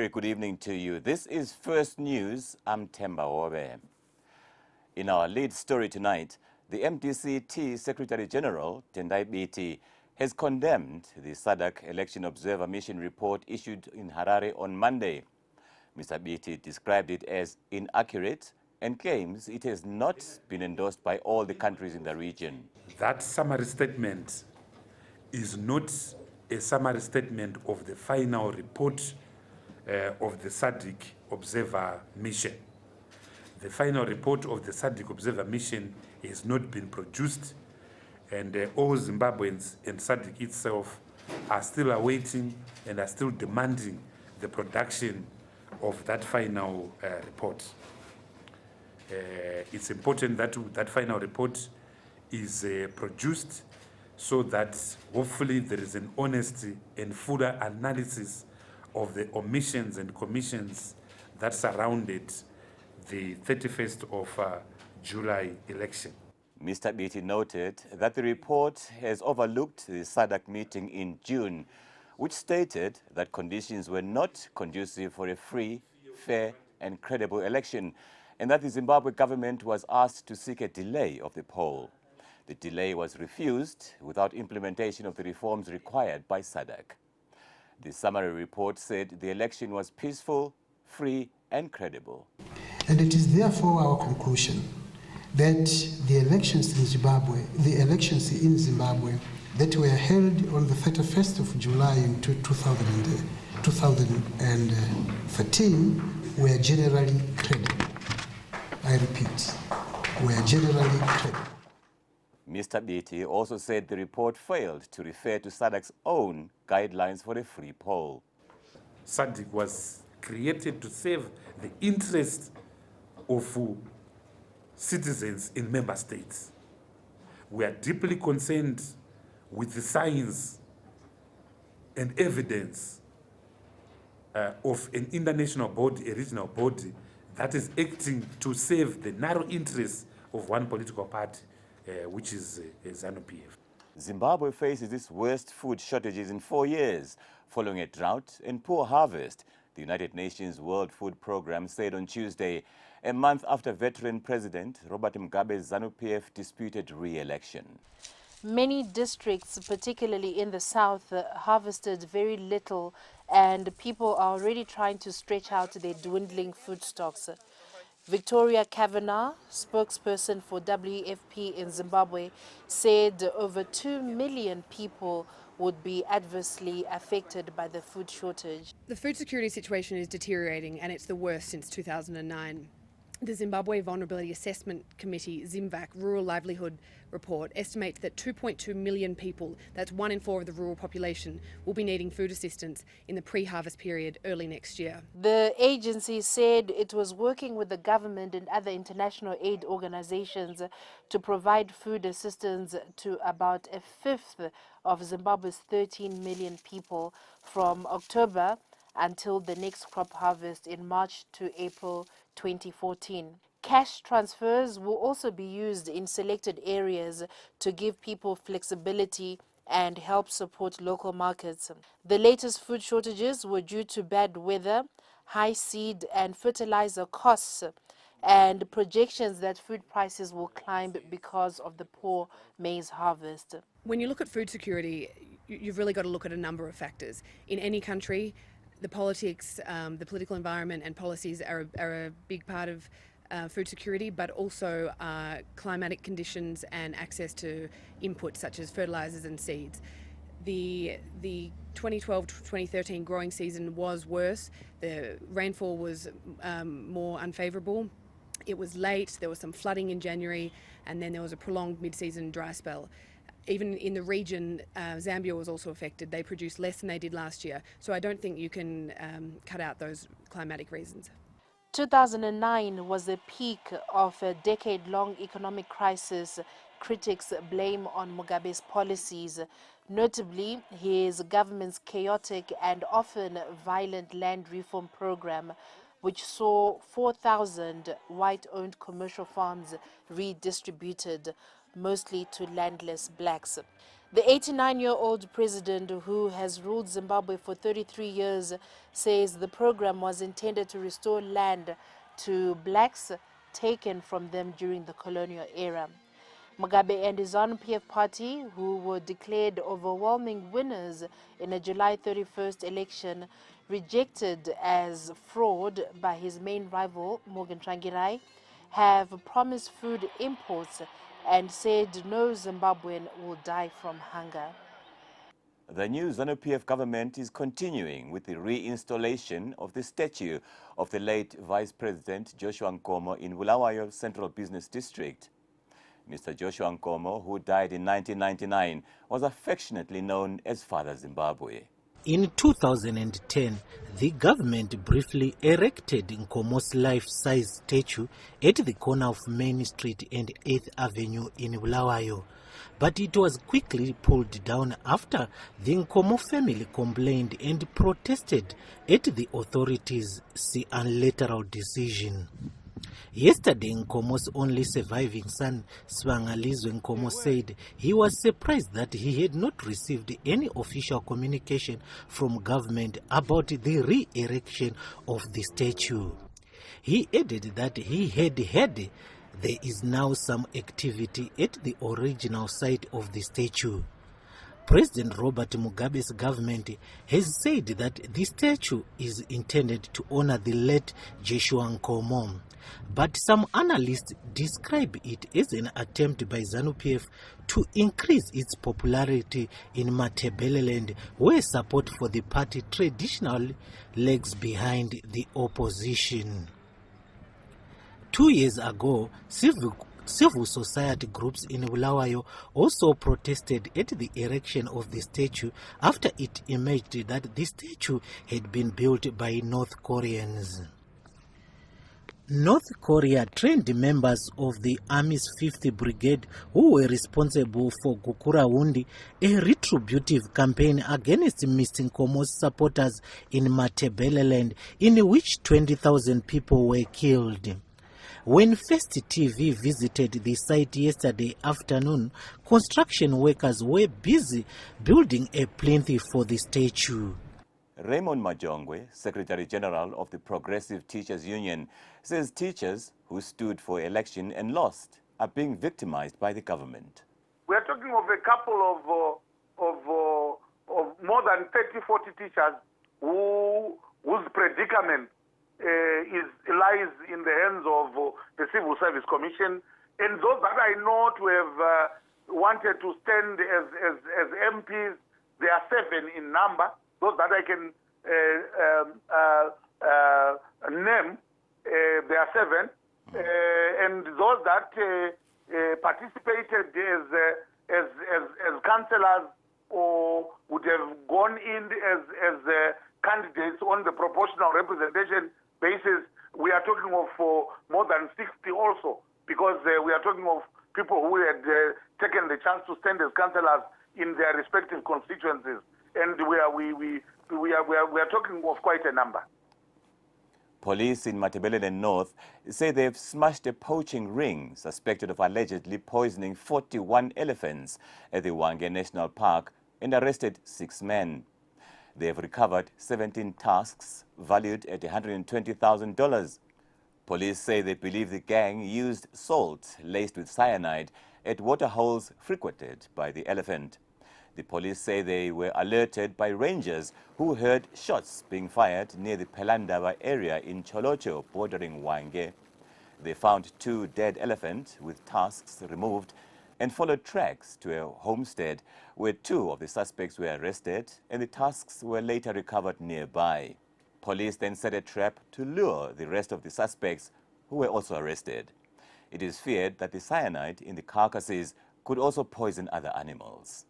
very good evening to you. This is First News. I'm Themba Obe. In our lead story tonight, the MDC-T Secretary General, Tendai Biti, has condemned the SADC Election Observer Mission report issued in Harare on Monday. Mr. Biti described it as inaccurate and claims it has not been endorsed by all the countries in the region. That summary statement is not a summary statement of the final report of the SADC Observer Mission. The final report of the SADC Observer Mission has not been produced, and all Zimbabweans and SADC itself are still awaiting and are still demanding the production of that final report. It's important that that final report is produced so that hopefully there is an honest and fuller analysis of the omissions and commissions that surrounded the 31st of July election. Mr. Biti noted that the report has overlooked the SADC meeting in June, which stated that conditions were not conducive for a free, fair and credible election, and that the Zimbabwe government was asked to seek a delay of the poll. The delay was refused without implementation of the reforms required by SADC. The summary report said the election was peaceful, free and credible. And it is therefore our conclusion that the elections in Zimbabwe that were held on the 31st of July in 2013 were generally credible. I repeat, were generally credible. Mr. Biti also said the report failed to refer to SADC's own guidelines for a free poll. SADC was created to serve the interests of citizens in member states. We are deeply concerned with the science and evidence of an international body, a regional body, that is acting to serve the narrow interests of one political party, which is ZANU-PF. Zimbabwe faces its worst food shortages in 4 years, following a drought and poor harvest, the United Nations World Food Programme said on Tuesday, a month after veteran President Robert Mugabe's ZANU-PF disputed re-election. Many districts, particularly in the south, harvested very little, and people are already trying to stretch out their dwindling food stocks. Victoria Kavanagh, spokesperson for WFP in Zimbabwe, said over 2 million people would be adversely affected by the food shortage. The food security situation is deteriorating, and it's the worst since 2009. The Zimbabwe Vulnerability Assessment Committee, ZIMVAC, Rural Livelihood Report estimates that 2.2 million people, that's 1 in 4 of the rural population, will be needing food assistance in the pre-harvest period early next year. The agency said it was working with the government and other international aid organizations to provide food assistance to about a fifth of Zimbabwe's 13 million people from October until the next crop harvest in March to April 2014. Cash transfers will also be used in selected areas to give people flexibility and help support local markets. The latest food shortages were due to bad weather, high seed and fertilizer costs, and projections that food prices will climb because of the poor maize harvest. When you look at food security, you've really got to look at a number of factors. In any country, the politics, the political environment and policies are a big part of food security, but also climatic conditions and access to inputs such as fertilizers and seeds. The 2012-2013 growing season was worse. The rainfall was more unfavourable. It was late, there was some flooding in January, and then there was a prolonged mid-season dry spell. Even in the region, Zambia was also affected. They produced less than they did last year. So I don't think you can cut out those climatic reasons. 2009 was the peak of a decade-long economic crisis critics blame on Mugabe's policies, notably his government's chaotic and often violent land reform program, which saw 4,000 white-owned commercial farms redistributed, mostly to landless blacks. The 89-year-old president, who has ruled Zimbabwe for 33 years, says the program was intended to restore land to blacks taken from them during the colonial era. Mugabe and his ZANU-PF party, who were declared overwhelming winners in a July 31st election, rejected as fraud by his main rival, Morgan Tsvangirai, have promised food imports and said no Zimbabwean will die from hunger. The new ZANU-PF government is continuing with the reinstallation of the statue of the late Vice President Joshua Nkomo in Bulawayo Central Business District. Mr. Joshua Nkomo, who died in 1999, was affectionately known as Father Zimbabwe. In 2010, the government briefly erected Nkomo's life-size statue at the corner of Main Street and 8th Avenue in Bulawayo. But it was quickly pulled down after the Nkomo family complained and protested at the authorities' unilateral decision. Yesterday, Nkomo's only surviving son, Sibangalizwe Nkomo, said he was surprised that he had not received any official communication from government about the re-erection of the statue. He added that he had heard there is now some activity at the original site of the statue. President Robert Mugabe's government has said that the statue is intended to honor the late Joshua Nkomo. But some analysts describe it as an attempt by ZANU-PF to increase its popularity in Matabeleland, where support for the party traditionally lags behind the opposition. 2 years ago, civil society groups in Bulawayo also protested at the erection of the statue after it emerged that the statue had been built by North Koreans. North Korea trained members of the Army's 5th Brigade who were responsible for Gukurahundi, a retributive campaign against Mr. Nkomo's supporters in Matabeleland, in which 20,000 people were killed. When First TV visited the site yesterday afternoon, construction workers were busy building a plinth for the statue. Raymond Majongwe, Secretary General of the Progressive Teachers Union, says teachers who stood for election and lost are being victimized by the government. We are talking of a couple of more than 30-40 teachers whose predicament lies in the hands of the Civil Service Commission, and those that I know to have wanted to stand as MPs, they are 7 in number. Those that I can name, there are 7, and those that participated as councillors or would have gone in as candidates on the proportional representation basis, we are talking of more than 60 also, because we are talking of people who had taken the chance to stand as councillors in their respective constituencies. And we are talking of quite a number. Police in Matabeleland North say they've smashed a poaching ring suspected of allegedly poisoning 41 elephants at the Hwange National Park and arrested 6 men. They have recovered 17 tusks valued at $120,000. Police say they believe the gang used salt laced with cyanide at water holes frequented by the elephant. The police say they were alerted by rangers who heard shots being fired near the Pelandaba area in Cholocho, bordering Hwange. They found 2 dead elephants with tusks removed and followed tracks to a homestead where 2 of the suspects were arrested and the tusks were later recovered nearby. Police then set a trap to lure the rest of the suspects who were also arrested. It is feared that the cyanide in the carcasses could also poison other animals.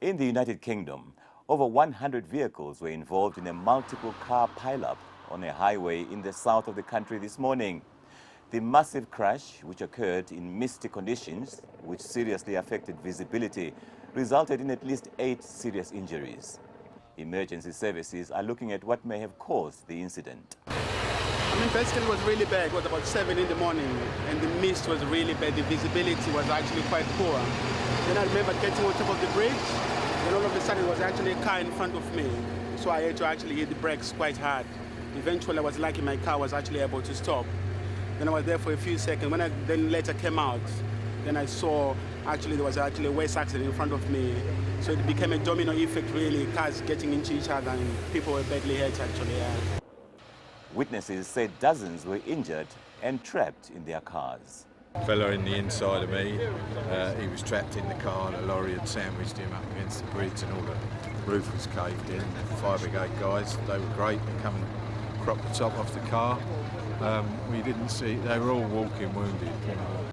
In the United Kingdom, over 100 vehicles were involved in a multiple car pileup on a highway in the south of the country this morning. The massive crash, which occurred in misty conditions, which seriously affected visibility, resulted in at least 8 serious injuries. Emergency services are looking at what may have caused the incident. I mean, basically it was really bad. It was about 7 in the morning, and the mist was really bad. The visibility was actually quite poor. Then I remember getting on top of the bridge, and all of a sudden there was actually a car in front of me. So I had to actually hit the brakes quite hard. Eventually I was lucky my car was actually able to stop. Then I was there for a few seconds. When I then later came out, then I saw actually there was actually a waste accident in front of me. So it became a domino effect really, cars getting into each other and people were badly hurt actually. Yeah. Witnesses said dozens were injured and trapped in their cars. Fella in the inside of me, he was trapped in the car and a lorry had sandwiched him up against the bridge and all the roof was caved in. Fire brigade guys, they were great, they come and cropped the top off the car. We didn't see, they were all walking wounded. You know.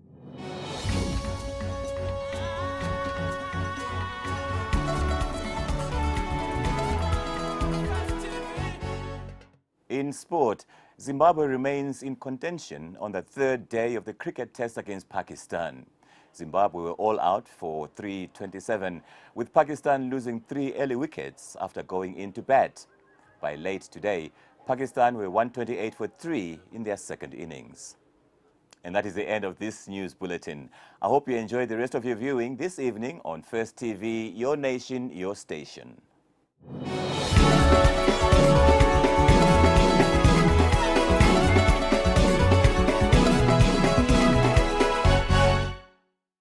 In sport, Zimbabwe remains in contention on the third day of the cricket test against Pakistan. Zimbabwe were all out for 327, with Pakistan losing 3 early wickets after going into bat. By late today, Pakistan were 128 for 3 in their second innings. And that is the end of this news bulletin. I hope you enjoyed the rest of your viewing this evening on First TV, your nation, your station.